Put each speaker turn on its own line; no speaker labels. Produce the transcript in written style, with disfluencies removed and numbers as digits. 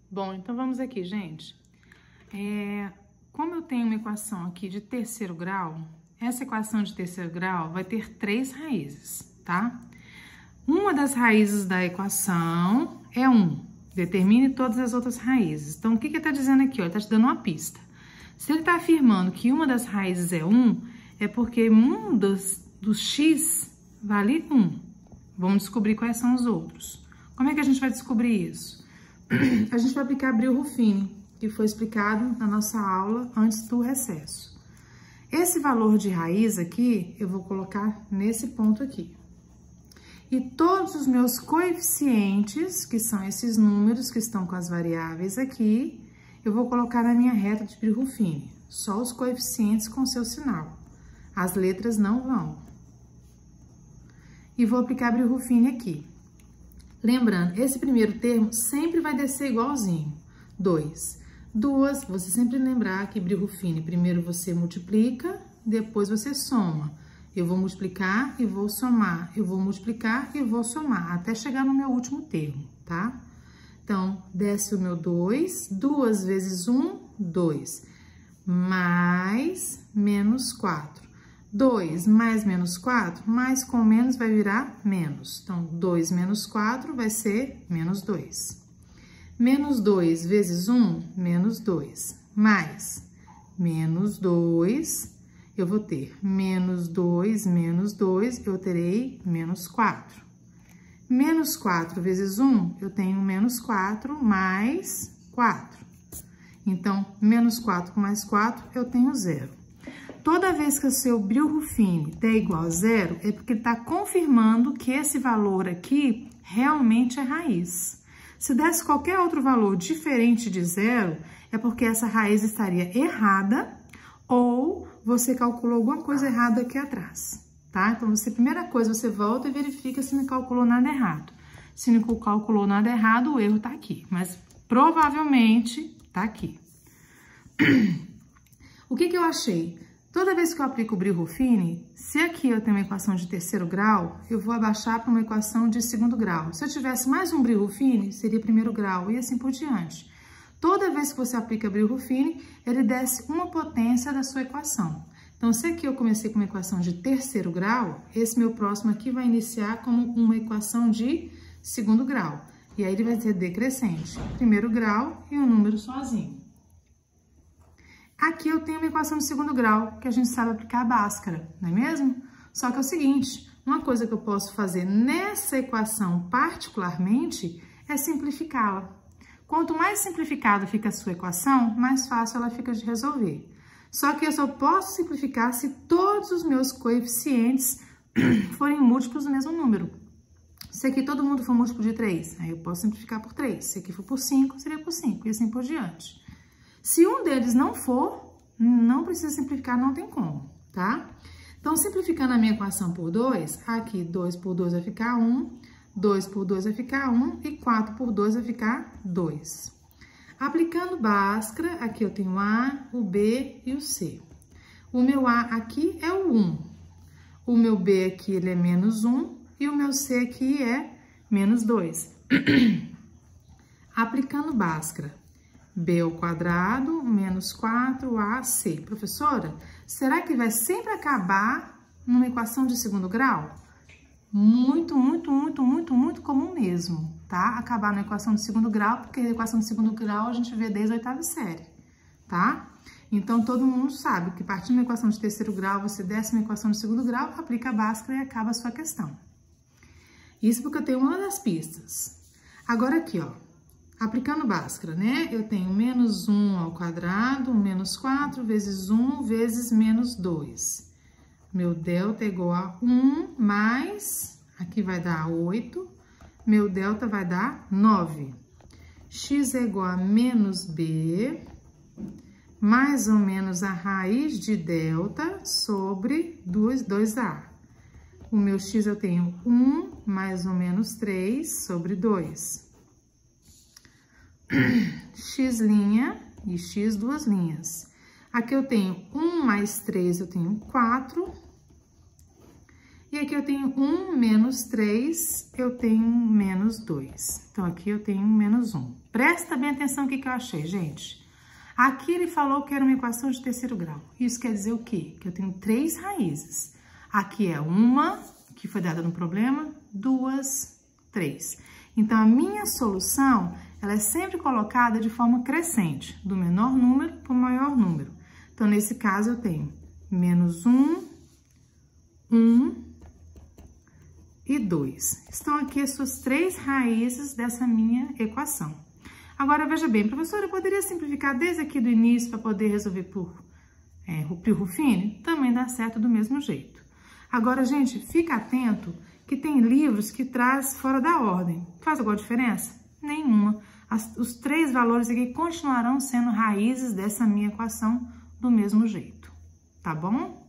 Bom, então vamos aqui, gente. Como eu tenho uma equação aqui de terceiro grau, essa equação de terceiro grau vai ter 3 raízes, tá? Uma das raízes da equação é 1. Determine todas as outras raízes. Então, o que ele está dizendo aqui? Ele está te dando uma pista. Se ele está afirmando que uma das raízes é 1, é porque um dos x vale 1. Vamos descobrir quais são os outros. Como é que a gente vai descobrir isso? A gente vai aplicar Brillo-Ruffini, que foi explicado na nossa aula antes do recesso. Esse valor de raiz aqui, eu vou colocar nesse ponto aqui. E todos os meus coeficientes, que são esses números que estão com as variáveis aqui, eu vou colocar na minha reta de Brillo-Ruffini. Só os coeficientes com seu sinal. As letras não vão. E vou aplicar Brillo-Ruffini aqui. Lembrando, esse primeiro termo sempre vai descer igualzinho. 2. Você sempre lembrar que Brillo-Ruffini, primeiro você multiplica, depois você soma. Eu vou multiplicar e vou somar. Eu vou multiplicar e vou somar, até chegar no meu último termo, tá? Então, desce o meu 2. 2 vezes 1, 2. Mais menos 4. 2 mais menos 4, mais com menos vai virar menos. Então, 2 menos 4 vai ser menos 2. Menos 2 vezes 1, menos 2. Mais menos 2, eu vou ter menos 2, eu terei menos 4. Menos 4 vezes 1, eu tenho menos 4 mais 4. Então, menos 4 com mais 4, eu tenho 0. Toda vez que o seu Brillo-Ruffini der igual a 0, é porque ele está confirmando que esse valor aqui realmente é raiz. Se desse qualquer outro valor diferente de 0, é porque essa raiz estaria errada ou você calculou alguma coisa errada aqui atrás, tá? Então, primeira coisa, você volta e verifica se não calculou nada errado. Se não calculou nada errado, o erro tá aqui, mas provavelmente tá aqui. O que eu achei? Toda vez que eu aplico o Brillo-Ruffini, se aqui eu tenho uma equação de terceiro grau, eu vou abaixar para uma equação de segundo grau. Se eu tivesse mais um Brillo-Ruffini, seria primeiro grau e assim por diante. Toda vez que você aplica Brillo-Ruffini, ele desce uma potência da sua equação. Então, se aqui eu comecei com uma equação de terceiro grau, esse meu próximo aqui vai iniciar como uma equação de segundo grau. E aí ele vai ser decrescente, primeiro grau e um número sozinho. Aqui eu tenho uma equação de segundo grau, que a gente sabe aplicar a Bhaskara, não é mesmo? Só que é o seguinte, uma coisa que eu posso fazer nessa equação particularmente é simplificá-la. Quanto mais simplificada fica a sua equação, mais fácil ela fica de resolver. Só que eu só posso simplificar se todos os meus coeficientes forem múltiplos do mesmo número. Se aqui todo mundo for múltiplo de 3, aí eu posso simplificar por 3. Se aqui for por 5, seria por 5 e assim por diante. Se um deles não for, não precisa simplificar, não tem como, tá? Então, simplificando a minha equação por 2, aqui 2 por 2 vai ficar 1, 2 por 2 vai ficar 1 e 4 por 2 vai ficar 2. Aplicando Bhaskara, aqui eu tenho o A, o B e o C. O meu A aqui é o 1, o meu B aqui ele é menos 1 e o meu C aqui é menos 2. Aplicando Bhaskara. B ao quadrado, menos 4AC. Professora, será que vai sempre acabar numa equação de segundo grau? Muito comum mesmo, tá? Acabar na equação de segundo grau, porque a equação de segundo grau a gente vê desde a 8ª série, tá? Então, todo mundo sabe que partindo de uma equação de terceiro grau, você desce uma equação de segundo grau, aplica a Bhaskara e acaba a sua questão. Isso porque eu tenho uma das pistas. Agora aqui, ó. Aplicando Bhaskara, né? Eu tenho menos 1 ao quadrado, menos 4 vezes 1 vezes menos 2. Meu delta é igual a 1 mais, aqui vai dar 8, meu delta vai dar 9. X é igual a menos B, mais ou menos a raiz de delta sobre 2A. O meu x eu tenho 1 mais ou menos 3 sobre 2. X' e x duas linhas. Aqui eu tenho 1 mais 3, eu tenho 4. E aqui eu tenho 1 menos 3, eu tenho menos 2. Então, aqui eu tenho menos 1. Presta bem atenção no que eu achei, gente. Aqui ele falou que era uma equação de terceiro grau. Isso quer dizer o quê? Que eu tenho 3 raízes. Aqui é uma, que foi dada no problema, 2, 3. Então, a minha solução, ela é sempre colocada de forma crescente, do menor número para o maior número. Então, nesse caso, eu tenho menos 1, 1 e 2. Estão aqui as suas 3 raízes dessa minha equação. Agora, veja bem, professora, eu poderia simplificar desde aqui do início para poder resolver por Ruffini? Também dá certo do mesmo jeito. Agora, gente, fica atento que tem livros que traz fora da ordem. Faz alguma diferença? Nenhuma. Os 3 valores aqui continuarão sendo raízes dessa minha equação do mesmo jeito, tá bom?